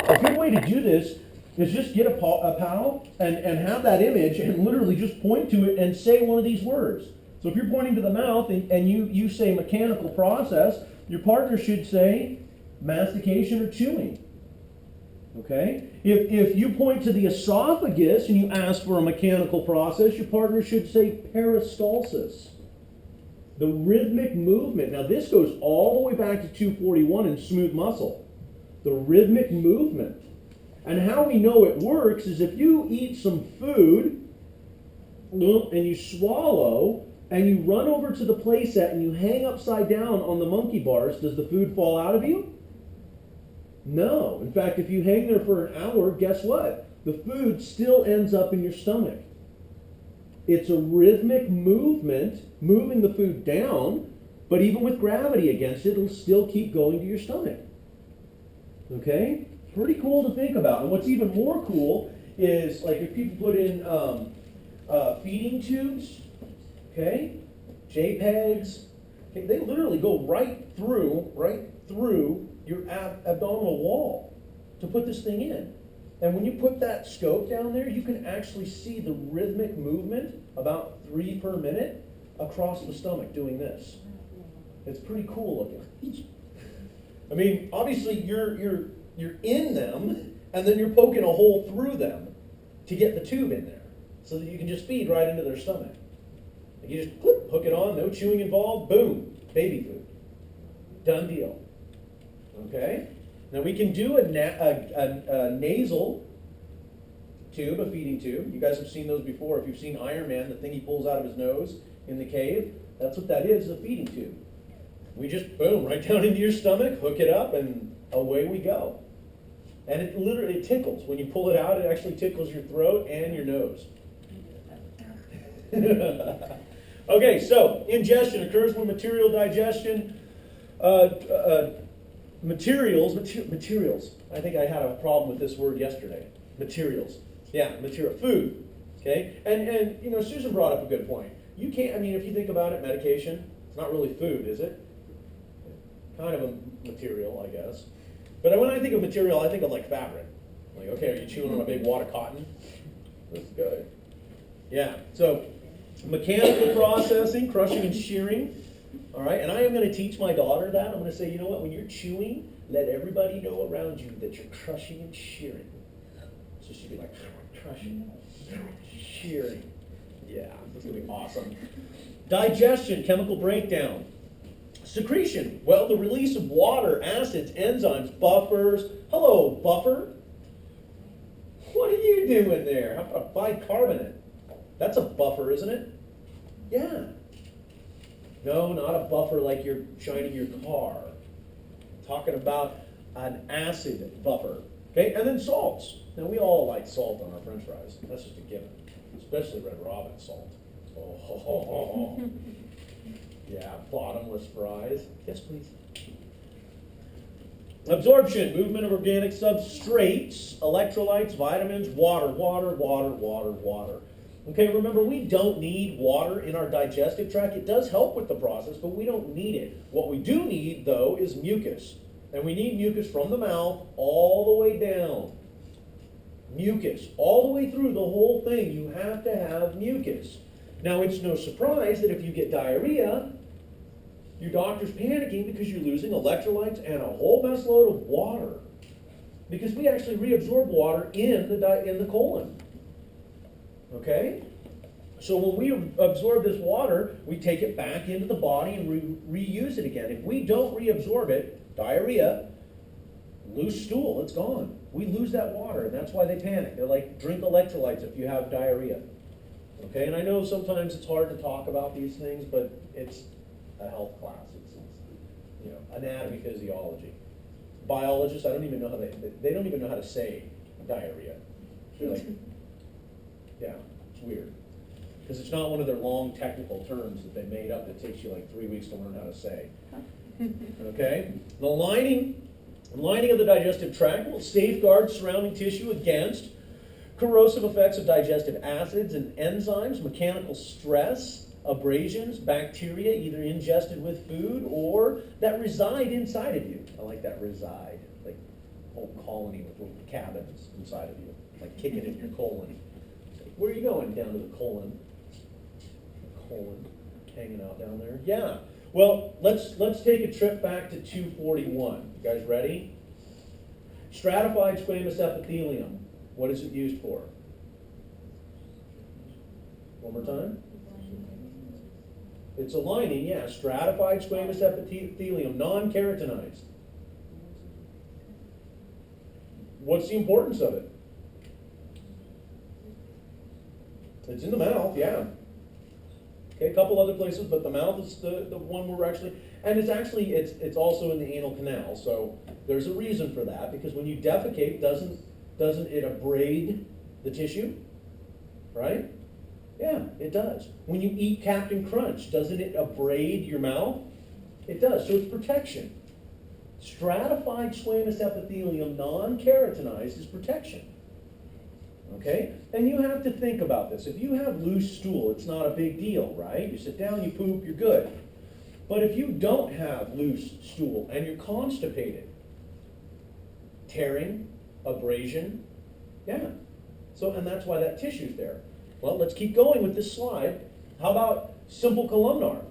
A good way to do this is just get a pal and have that image and literally just point to it and say one of these words. So if you're pointing to the mouth and you say mechanical process, your partner should say mastication or chewing. Okay? If you point to the esophagus and you ask for a mechanical process, your partner should say peristalsis. The rhythmic movement. Now this goes all the way back to 241 in smooth muscle. The rhythmic movement. And how we know it works is if you eat some food and you swallow and you run over to the play set and you hang upside down on the monkey bars, does the food fall out of you? No. In fact, if you hang there for an hour, guess what? The food still ends up in your stomach. It's a rhythmic movement, moving the food down, but even with gravity against it, it'll still keep going to your stomach. Okay? Pretty cool to think about. And what's even more cool is, like, if people put in feeding tubes, okay, JPEGs, okay, they literally go right through your abdominal wall to put this thing in. And when you put that scope down there, you can actually see the rhythmic movement, about 3 per minute, across the stomach doing this. It's pretty cool looking. I mean, obviously you're in them, and then you're poking a hole through them to get the tube in there, so that you can just feed right into their stomach. And you just clip, hook it on, no chewing involved, boom, baby food. Done deal. Okay? Now we can do a nasal tube, a feeding tube. You guys have seen those before. If you've seen Iron Man, the thing he pulls out of his nose in the cave, that's what that is, a feeding tube. We just, boom, right down into your stomach, hook it up, and away we go. And it literally tickles. When you pull it out, it actually tickles your throat and your nose. Okay, so ingestion occurs when material digestion, materials. I think I had a problem with this word yesterday. Materials. Yeah, material. Food. Okay? And you know, Susan brought up a good point. You can't, I mean, if you think about it, medication, it's not really food, is it? Kind of a material, I guess. But when I think of material, I think of like fabric. Like, okay, are you chewing on a big wad of cotton? That's good. Yeah, so mechanical processing, crushing and shearing. All right, and I am going to teach my daughter that. I'm going to say, you know what, when you're chewing, let everybody know around you that you're crushing and shearing. So she'd be like, crushing, shearing. Yeah, that's going to be awesome. Digestion, chemical breakdown. Secretion, well, the release of water, acids, enzymes, buffers. Hello, buffer. What are you doing there? How about bicarbonate? That's a buffer, isn't it? Yeah. No, not a buffer like you're shining your car. I'm talking about an acid buffer. Okay, and then salts. Now, we all like salt on our french fries. That's just a given, especially Red Robin salt. Oh, yeah, bottomless fries. Yes, please. Absorption, movement of organic substrates, electrolytes, vitamins, water. Okay, remember, we don't need water in our digestive tract. It does help with the process, but we don't need it. What we do need, though, is mucus. And we need mucus from the mouth all the way down. Mucus, all the way through the whole thing. You have to have mucus. Now, it's no surprise that if you get diarrhea, your doctor's panicking because you're losing electrolytes and a whole mess load of water. Because we actually reabsorb water in the colon. Okay? So when we absorb this water, we take it back into the body and reuse it again. If we don't reabsorb it, diarrhea, loose stool, it's gone. We lose that water, and that's why they panic. They're like, drink electrolytes if you have diarrhea. Okay, and I know sometimes it's hard to talk about these things, but it's a health class. It's you know, anatomy, physiology. Biologists, I don't even know how they don't even know how to say diarrhea. They're like, yeah, it's weird. Because it's not one of their long technical terms that they made up that takes you like 3 weeks to learn how to say. Okay? The lining of the digestive tract will safeguard surrounding tissue against corrosive effects of digestive acids and enzymes, mechanical stress, abrasions, bacteria, either ingested with food or that reside inside of you. I like that, reside. Like whole colony with little cabins inside of you, like kick it in your colon. Where are you going? Down to the colon. Colon, hanging out down there. Yeah. Well, let's take a trip back to 241. You guys ready? Stratified squamous epithelium. What is it used for? One more time. It's a lining, yeah. Stratified squamous epithelium, non-keratinized. What's the importance of it? It's in the mouth, yeah. Okay, a couple other places, but the mouth is the one where we're actually, and it's also in the anal canal, so there's a reason for that, because when you defecate, doesn't it abrade the tissue? Right? Yeah, it does. When you eat Captain Crunch, doesn't it abrade your mouth? It does, so it's protection. Stratified squamous epithelium, non-keratinized, is protection. Okay? And you have to think about this. If you have loose stool, it's not a big deal, right? You sit down, you poop, you're good. But if you don't have loose stool and you're constipated, tearing, abrasion, yeah. So, and that's why that tissue's there. Well, let's keep going with this slide. How about simple columnar?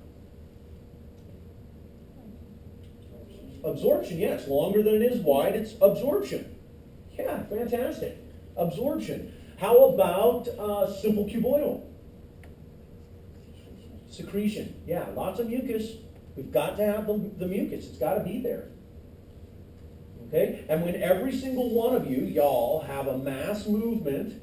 Absorption, yes. Longer than it is wide, it's absorption. Yeah, fantastic. Absorption. How about simple cuboidal? Secretion. Yeah, lots of mucus. We've got to have the mucus. It's got to be there. Okay? And when every single one of you, y'all, have a mass movement,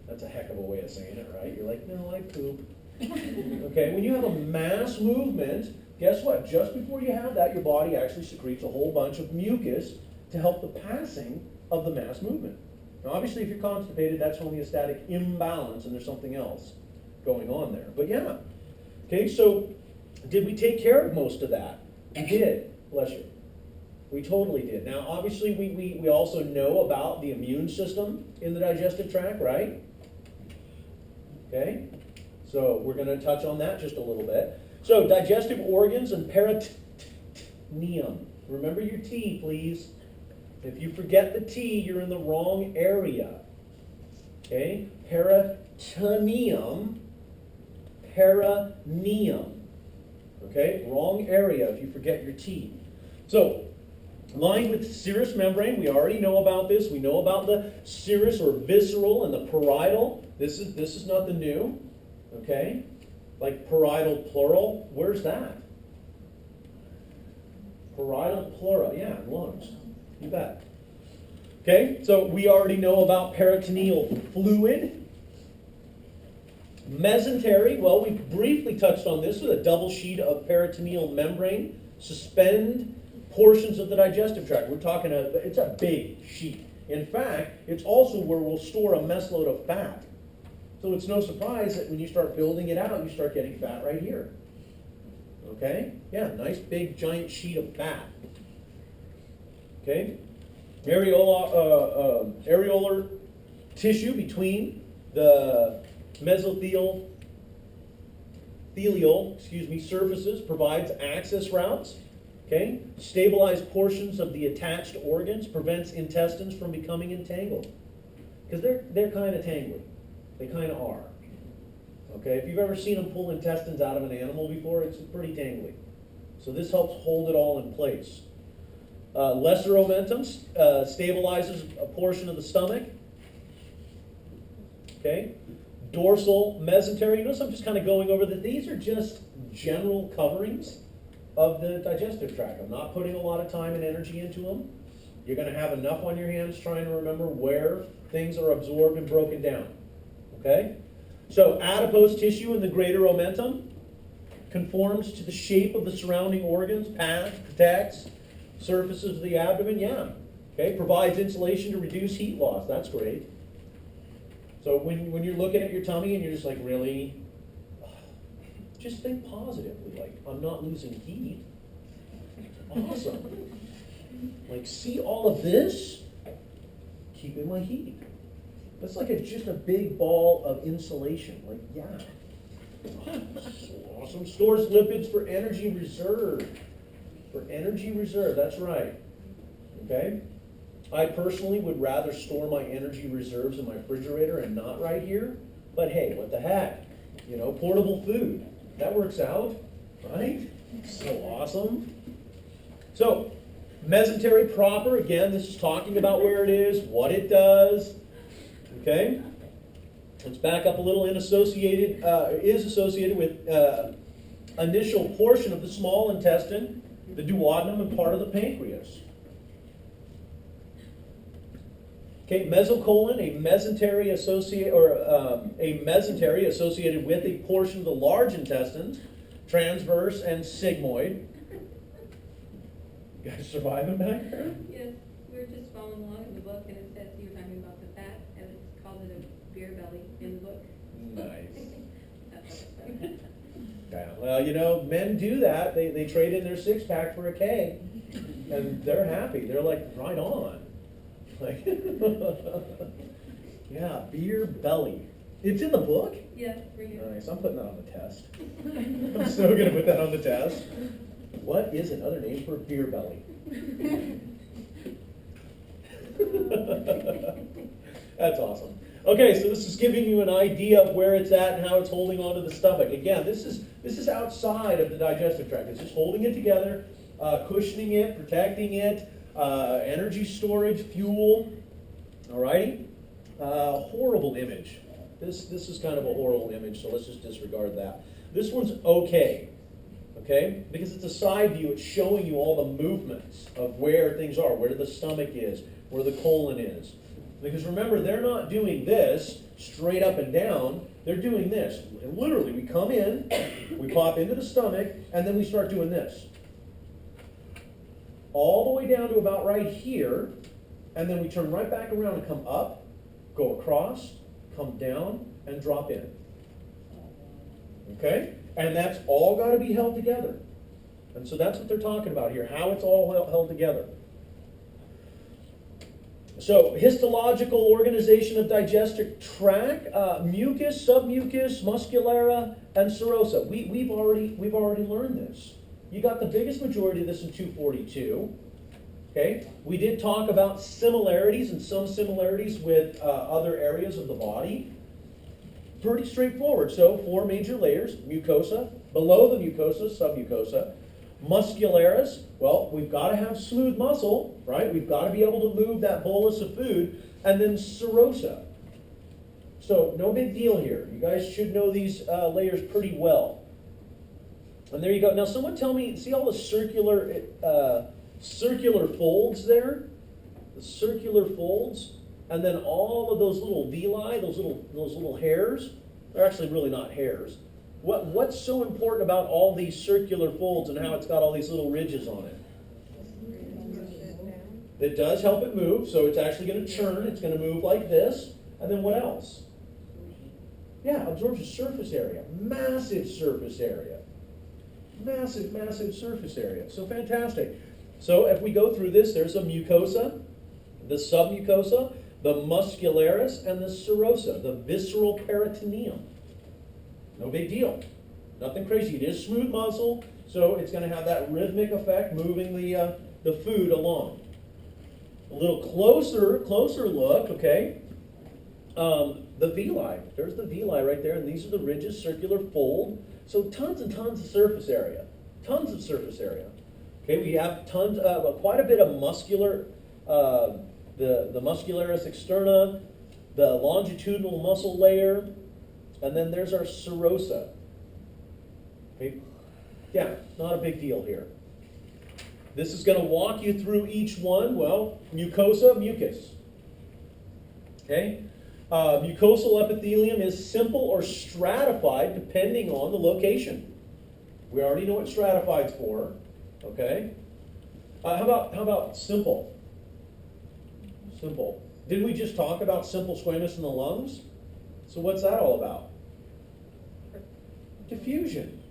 that's a heck of a way of saying it, right? You're like, no, I poop. Okay? When you have a mass movement, guess what? Just before you have that, your body actually secretes a whole bunch of mucus to help the passing of the mass movement. Now, obviously, if you're constipated, that's homeostatic imbalance, and there's something else going on there. But yeah. Okay, so did we take care of most of that? We did. Bless you. We totally did. Now, obviously, we also know about the immune system in the digestive tract, right? Okay, so we're going to touch on that just a little bit. So, digestive organs and peritoneum. Remember your T, please. If you forget the T, you're in the wrong area. Okay? Peritoneum. Perineum. Okay? Wrong area if you forget your T. So, lined with serous membrane, we already know about this. We know about the serous or visceral and the parietal. This is nothing new. Okay? Like parietal plural, where's that? Parietal plural, yeah, lungs. You bet. Okay, so we already know about peritoneal fluid. Mesentery, well, we briefly touched on this with a double sheet of peritoneal membrane. Suspend portions of the digestive tract. We're talking, it's a big sheet. In fact, it's also where we'll store a mess load of fat. So it's no surprise that when you start building it out, you start getting fat right here. Okay? Yeah, nice big giant sheet of fat. Okay? Areolar tissue between the mesothelial surfaces provides access routes. Okay? Stabilize portions of the attached organs, prevents intestines from becoming entangled. Because they're kind of tangly. They kind of are. Okay? If you've ever seen them pull intestines out of an animal before, it's pretty tangly. So this helps hold it all in place. Lesser omentum stabilizes a portion of the stomach. Okay? Dorsal mesentery. You notice I'm just kind of going over that these are just general coverings of the digestive tract. I'm not putting a lot of time and energy into them. You're going to have enough on your hands trying to remember where things are absorbed and broken down. Okay? So adipose tissue in the greater omentum conforms to the shape of the surrounding organs, protects surfaces of the abdomen, yeah. Okay, provides insulation to reduce heat loss. That's great. So when you're looking at your tummy and you're just like, really? Just think positively. Like, I'm not losing heat. Awesome. Like, see all of this? Keeping my heat. That's like just a big ball of insulation. Like, yeah. Awesome. Stores lipids for energy reserve. For energy reserve, that's right. Okay? I personally would rather store my energy reserves in my refrigerator and not right here. But hey, what the heck? You know, portable food. That works out, right? So awesome. So, mesentery proper, again, this is talking about where it is, what it does. Okay? Let's back up a little. Is associated with initial portion of the small intestine, the duodenum, and part of the pancreas. Okay, mesocolon, a mesentery associated with a portion of the large intestines, transverse and sigmoid. You guys surviving back there? Yes, we were just following along in the book, and it says you were talking about the fat, and it's called it a beer belly in the book. Nice. That's what it's done. Yeah, well, you know, men do that. They trade in their six-pack for a keg, and they're happy. They're like, right on. Like, yeah, beer belly. It's in the book? Yeah, for you. Nice. I'm putting that on the test. I'm so going to put that on the test. What is another name for a beer belly? That's awesome. Okay, so this is giving you an idea of where it's at and how it's holding onto the stomach. Again, this is outside of the digestive tract. It's just holding it together, cushioning it, protecting it, energy storage, fuel. Alrighty? Horrible image. This is kind of a horrible image, so let's just disregard that. This one's okay. Okay? Because it's a side view, it's showing you all the movements of where things are, where the stomach is, where the colon is. Because remember, they're not doing this straight up and down, they're doing this. And literally, we come in, we pop into the stomach, and then we start doing this. All the way down to about right here, and then we turn right back around and come up, go across, come down, and drop in. Okay? And that's all got to be held together. And so that's what they're talking about here, how it's all held together. So, histological organization of digestive tract, mucus, submucus, muscularia, and serosa. We've already learned this. You got the biggest majority of this in 242. Okay, we did talk about similarities and some similarities with other areas of the body. Pretty straightforward. So, 4 major layers: mucosa, below the mucosa, submucosa. Muscularis, well, we've got to have smooth muscle, right? We've got to be able to move that bolus of food. And then serosa. So, no big deal here. You guys should know these layers pretty well. And there you go. Now, someone tell me, see all the circular folds there? The circular folds? And then all of those little villi, those little hairs? They're actually really not hairs. What's so important about all these circular folds and how it's got all these little ridges on it? It does help it move, so it's actually going to churn. It's going to move like this. And then what else? Yeah, absorbs a surface area. Massive surface area. Massive, massive surface area. So fantastic. So if we go through this, there's a mucosa, the submucosa, the muscularis, and the serosa, the visceral peritoneum. No big deal. Nothing crazy. It is smooth muscle, so it's going to have that rhythmic effect moving the food along. A little closer look, okay? The villi. There's the villi right there, and these are the ridges, circular fold. So tons and tons of surface area. Tons of surface area. Okay, we have quite a bit of muscular, the muscularis externa, the longitudinal muscle layer, and then there's our serosa. Okay, yeah, not a big deal here. This is going to walk you through each one. Well, mucosa, mucus. Okay, mucosal epithelium is simple or stratified depending on the location. We already know what stratified's for. Okay, how about simple? Simple. Didn't we just talk about simple squamous in the lungs? So what's that all about? Diffusion,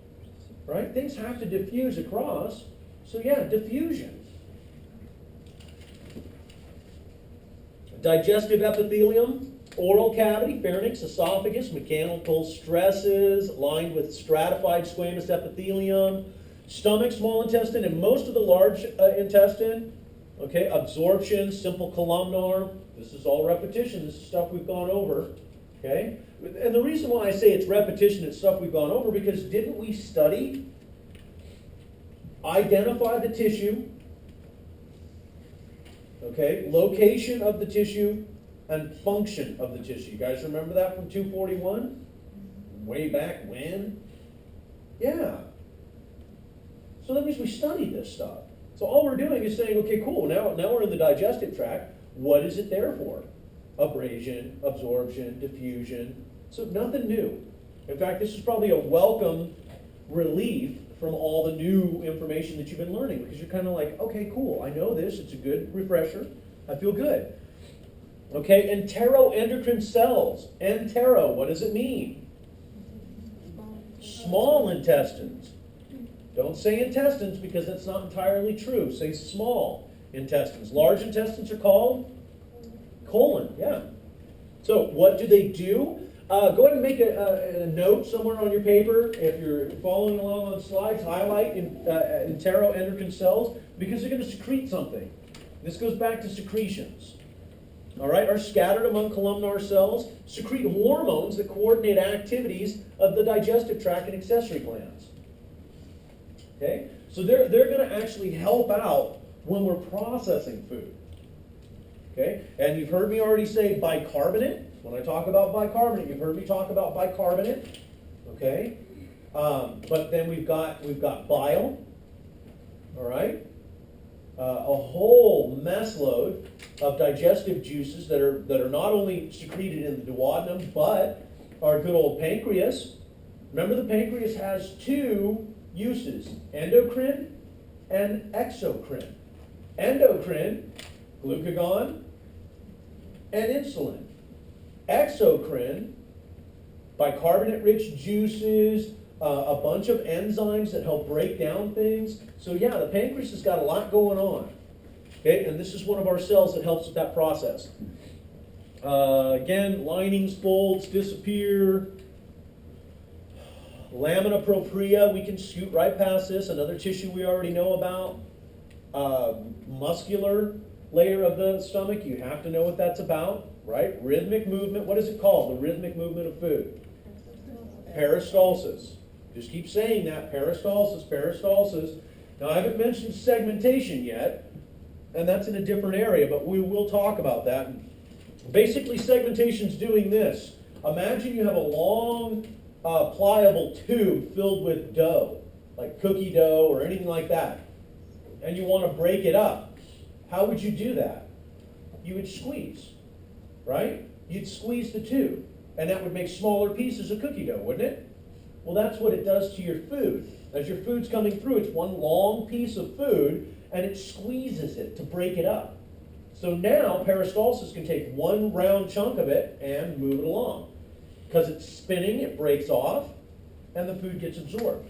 right? Things have to diffuse across. So yeah, diffusion. Digestive epithelium, oral cavity, pharynx, esophagus, mechanical stresses, lined with stratified squamous epithelium, stomach, small intestine, and most of the large intestine. Okay, absorption, simple columnar, this is all repetition, this is stuff we've gone over, okay? And the reason why I say it's repetition, it's stuff we've gone over, because didn't we study, identify the tissue, okay, location of the tissue, and function of the tissue. You guys remember that from 241? Way back when? Yeah. So that means we studied this stuff. So all we're doing is saying, okay, cool, now we're in the digestive tract. What is it there for? Abrasion, absorption, diffusion. So nothing new. In fact, this is probably a welcome relief from all the new information that you've been learning, because you're kind of like, okay, cool, I know this, it's a good refresher, I feel good. Okay, enteroendocrine cells. Entero, what does it mean? Small intestines. Don't say intestines because that's not entirely true. Say small intestines. Large intestines are called colon, yeah. So what do they do? Go ahead and make a note somewhere on your paper. If you're following along on slides, highlight enteroendocrine cells, because they're going to secrete something. This goes back to secretions. All right, are scattered among columnar cells, secrete hormones that coordinate activities of the digestive tract and accessory glands. Okay, so they're going to actually help out when we're processing food. Okay, and you've heard me already say bicarbonate. When I talk about bicarbonate, you've heard me talk about bicarbonate. Okay, but then we've got bile. All right, a whole mess load of digestive juices that are not only secreted in the duodenum, but our good old pancreas. Remember, the pancreas has two uses, endocrine and exocrine. Endocrine, glucagon and insulin. Exocrine, bicarbonate-rich juices, a bunch of enzymes that help break down things. So yeah, the pancreas has got a lot going on. Okay, and this is one of our cells that helps with that process. Again, linings, folds, disappear. Lamina propria, we can scoot right past this, another tissue we already know about. Muscular layer of the stomach, you have to know what that's about, right? Rhythmic movement, what is it called, the rhythmic movement of food? Peristalsis. Just keep saying that, peristalsis, peristalsis. Now, I haven't mentioned segmentation yet, and that's in a different area, but we will talk about that. Basically, segmentation's doing this. Imagine you have a long, pliable tube filled with dough, like cookie dough or anything like that, and you want to break it up. How would you do that? You would squeeze, right? You'd squeeze the tube, and that would make smaller pieces of cookie dough, wouldn't it? Well, that's what it does to your food. As your food's coming through, it's one long piece of food, and it squeezes it to break it up. So now peristalsis can take one round chunk of it and move it along. Because it's spinning, it breaks off, and the food gets absorbed.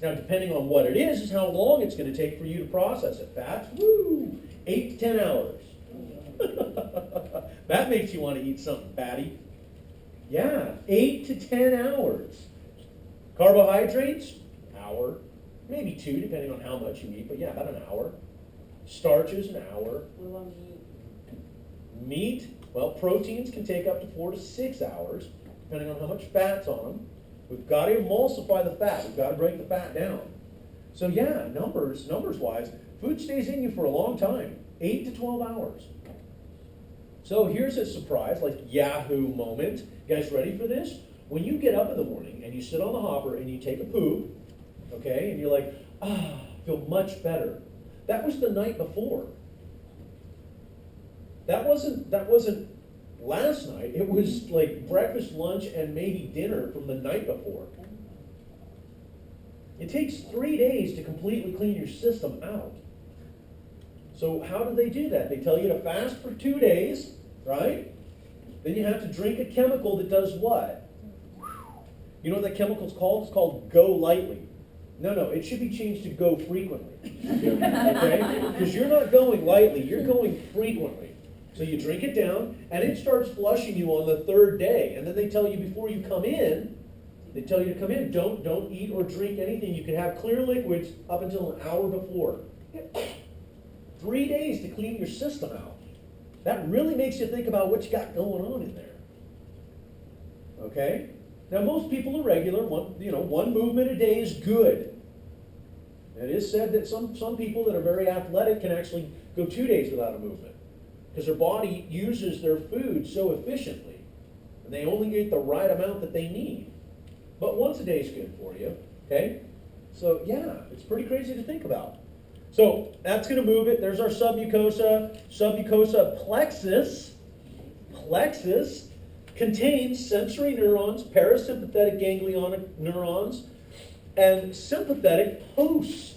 Now, depending on what it is how long it's going to take for you to process it. Fats, woo, 8 to 10 hours. That makes you want to eat something fatty. Yeah, 8 to 10 hours. Carbohydrates, hour, maybe 2, depending on how much you eat, but yeah, about an hour. Starches, an hour. What about meat? Meat, well, proteins can take up to 4 to 6 hours, depending on how much fat's on them. We've got to emulsify the fat. We've got to break the fat down. So yeah, numbers-wise, food stays in you for a long time, 8 to 12 hours. So here's a surprise, like Yahoo moment. You guys ready for this? When you get up in the morning and you sit on the hopper and you take a poop, okay, and you're like, I feel much better. That was the night before. That wasn't last night. It was like breakfast, lunch, and maybe dinner from the night before. It takes 3 days to completely clean your system out. So how do they do that? They tell you to fast for 2 days, right? Then you have to drink a chemical that does what? You know what that chemical's called? It's called Go Lightly. No, it should be changed to Go Frequently. Okay? Because you're not going lightly, you're going frequently. So you drink it down, and it starts flushing you on the 3rd day. And then they tell you before you come in, don't eat or drink anything. You can have clear liquids up until an hour before. 3 days to clean your system out. That really makes you think about what you got going on in there. Okay? Now, most people are regular. One movement a day is good. It is said that some people that are very athletic can actually go 2 days without a movement because their body uses their food so efficiently, and they only eat the right amount that they need. But once a day is good for you. Okay? So, yeah, it's pretty crazy to think about. So, that's going to move it. There's our submucosa. Submucosa plexus. Plexus contains sensory neurons, parasympathetic ganglionic neurons, and sympathetic host.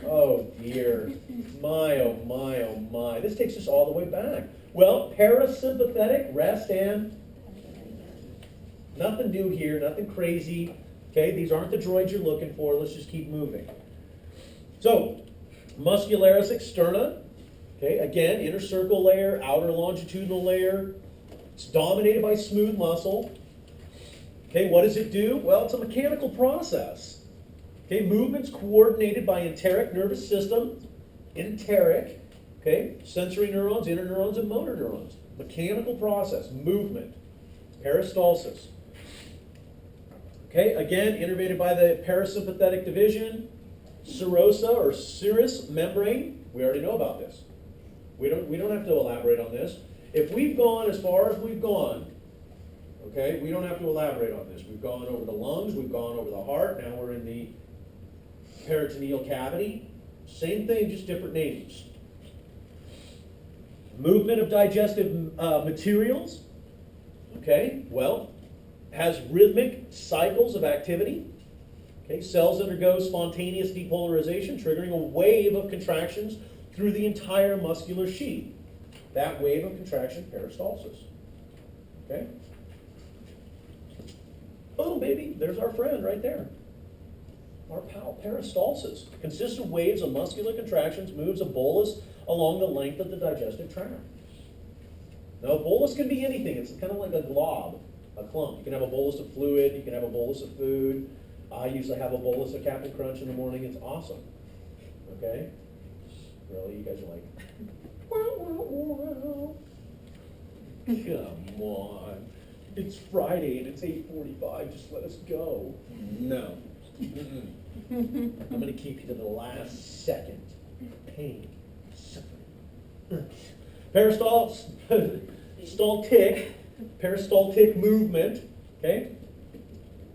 Oh dear. My, oh my, oh my. This takes us all the way back. Well, parasympathetic, rest and nothing new here, nothing crazy. Okay, these aren't the droids you're looking for. Let's just keep moving. So, muscularis externa. Okay, again, inner circle layer, outer longitudinal layer. It's dominated by smooth muscle. Okay, what does it do? Well, it's a mechanical process. Okay, movement's coordinated by enteric nervous system, enteric, okay, sensory neurons, inner neurons, and motor neurons. Mechanical process, movement, peristalsis. Okay, again, innervated by the parasympathetic division, serosa or serous membrane. We already know about this. We don't have to elaborate on this. If we've gone as far as we've gone, okay, we don't have to elaborate on this. We've gone over the lungs, we've gone over the heart, now we're in the peritoneal cavity. Same thing, just different names. Movement of digestive materials, okay, well, has rhythmic cycles of activity. Okay, cells undergo spontaneous depolarization, triggering a wave of contractions through the entire muscular sheath. That wave of contraction, peristalsis. Okay? Oh, baby, there's our friend right there. Our pal, peristalsis. Consists of waves of muscular contractions, moves a bolus along the length of the digestive tract. Now, a bolus can be anything. It's kind of like a glob, a clump. You can have a bolus of fluid. You can have a bolus of food. I usually have a bolus of Captain Crunch in the morning. It's awesome. Okay? Really? You guys are like, come on. It's Friday and it's 8:45. Just let us go. No. I'm going to keep you to the last second. Pain. Suffering. Peristaltic movement. Okay?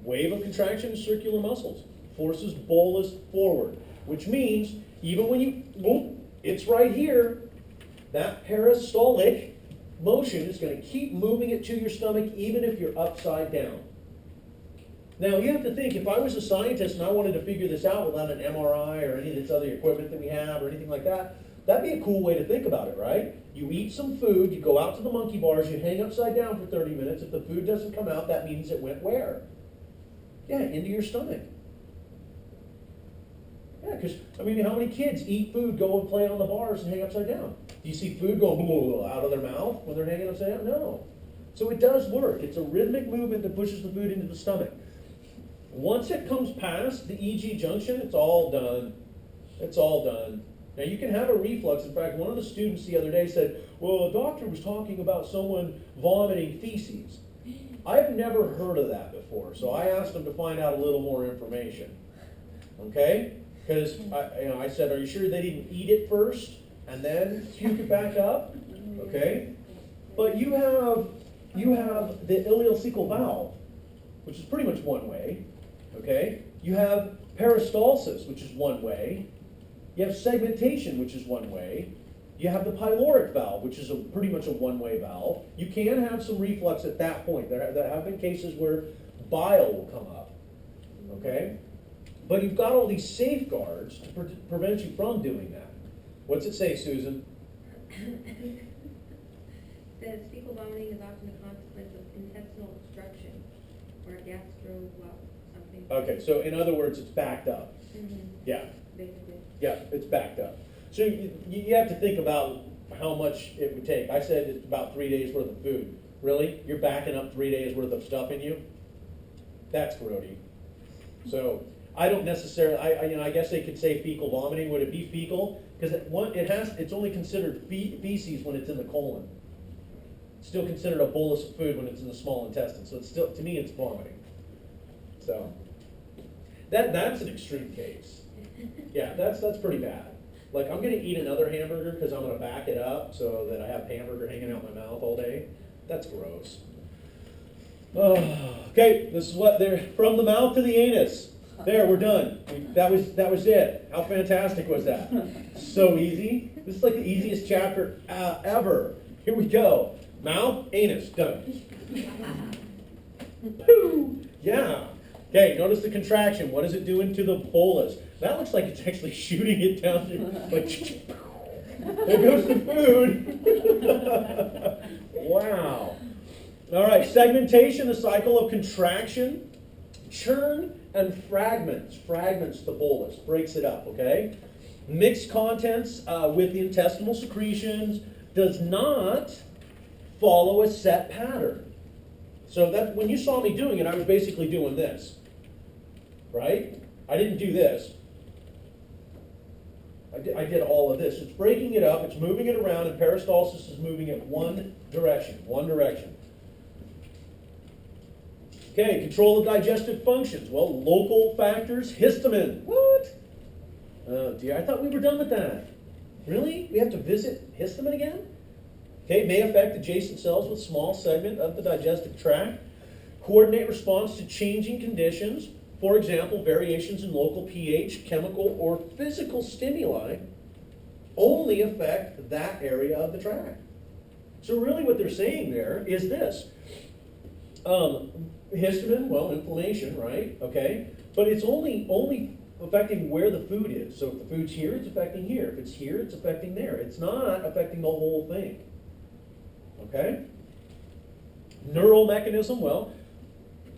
Wave of contraction in circular muscles. Forces bolus forward. Which means, even when you, it's right here, that peristaltic motion is going to keep moving it to your stomach even if you're upside down. Now, you have to think, if I was a scientist and I wanted to figure this out without an MRI or any of this other equipment that we have or anything like that, that'd be a cool way to think about it, right? You eat some food, you go out to the monkey bars, you hang upside down for 30 minutes. If the food doesn't come out, that means it went where? Yeah, into your stomach. Yeah, because, I mean, how many kids eat food, go and play on the bars and hang upside down? Do you see food going out of their mouth when they're hanging upside down? No. So it does work. It's a rhythmic movement that pushes the food into the stomach. Once it comes past the EG junction, it's all done. It's all done. Now, you can have a reflux. In fact, one of the students the other day said, well, a doctor was talking about someone vomiting feces. I've never heard of that before, so I asked him to find out a little more information. Okay? Because I said, are you sure they didn't eat it first and then puke it back up? Okay? But you have the ileocecal valve, which is pretty much one way. Okay? You have peristalsis, which is one way. You have segmentation, which is one way. You have the pyloric valve, which is pretty much a one-way valve. You can have some reflux at that point. There have been cases where bile will come up. Okay? But you've got all these safeguards to prevent you from doing that. What's it say, Susan? Says fecal vomiting is often a consequence of intestinal obstruction or gastro something. Okay, so in other words, it's backed up. Mm-hmm. Yeah. Basically. Yeah, it's backed up. So you have to think about how much it would take. I said it's about 3 days worth of food. Really? You're backing up 3 days worth of stuff in you? That's grody. So I don't necessarily, I guess they could say fecal vomiting. Would it be fecal? Because it's only considered feces when it's in the colon. It's still considered a bolus of food when it's in the small intestine. So it's still, to me, it's vomiting. So that's an extreme case. Yeah, that's pretty bad. Like, I'm gonna eat another hamburger because I'm gonna back it up so that I have hamburger hanging out my mouth all day. That's gross. Oh, okay, this is what they're from the mouth to the anus. There, we're done. That was it. How fantastic was that? So easy. This is like the easiest chapter ever. Here we go. Mouth, anus, done. Poo! Yeah. Okay, notice the contraction. What is it doing to the bolus? That looks like it's actually shooting it down through, like, there goes the food. Wow. All right, segmentation, the cycle of contraction, churn, and fragments. Fragments the bolus, breaks it up, okay? Mixed contents with the intestinal secretions, does not follow a set pattern. So that when you saw me doing it, I was basically doing this, right? I didn't do this. I did all of this. It's breaking it up, it's moving it around, and peristalsis is moving it one direction, Okay, control of digestive functions. Well, local factors, histamine. What? Oh dear, I thought we were done with that. Really? We have to visit histamine again? Okay, may affect adjacent cells with small segment of the digestive tract. Coordinate response to changing conditions. For example, variations in local pH, chemical, or physical stimuli only affect that area of the tract. So really what they're saying there is this. Histamine, well, inflammation, right? Okay, but it's only affecting where the food is. So if the food's here, it's affecting here. If it's here, it's affecting there. It's not affecting the whole thing. Okay? Neural mechanism, well,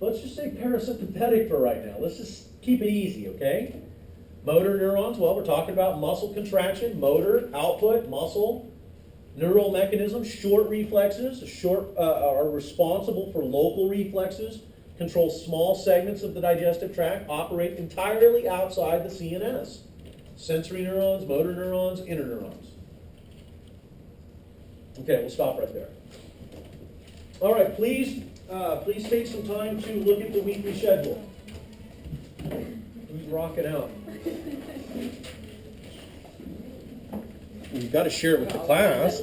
let's just say parasympathetic for right now. Let's just keep it easy, okay? Motor neurons, well, we're talking about muscle contraction, motor, output, muscle. Neural mechanism, short reflexes, are responsible for local reflexes, control small segments of the digestive tract, operate entirely outside the CNS. Sensory neurons, motor neurons, interneurons. Okay, we'll stop right there. All right, please take some time to look at the weekly schedule. Who's rocking out? You've got to share it with the class.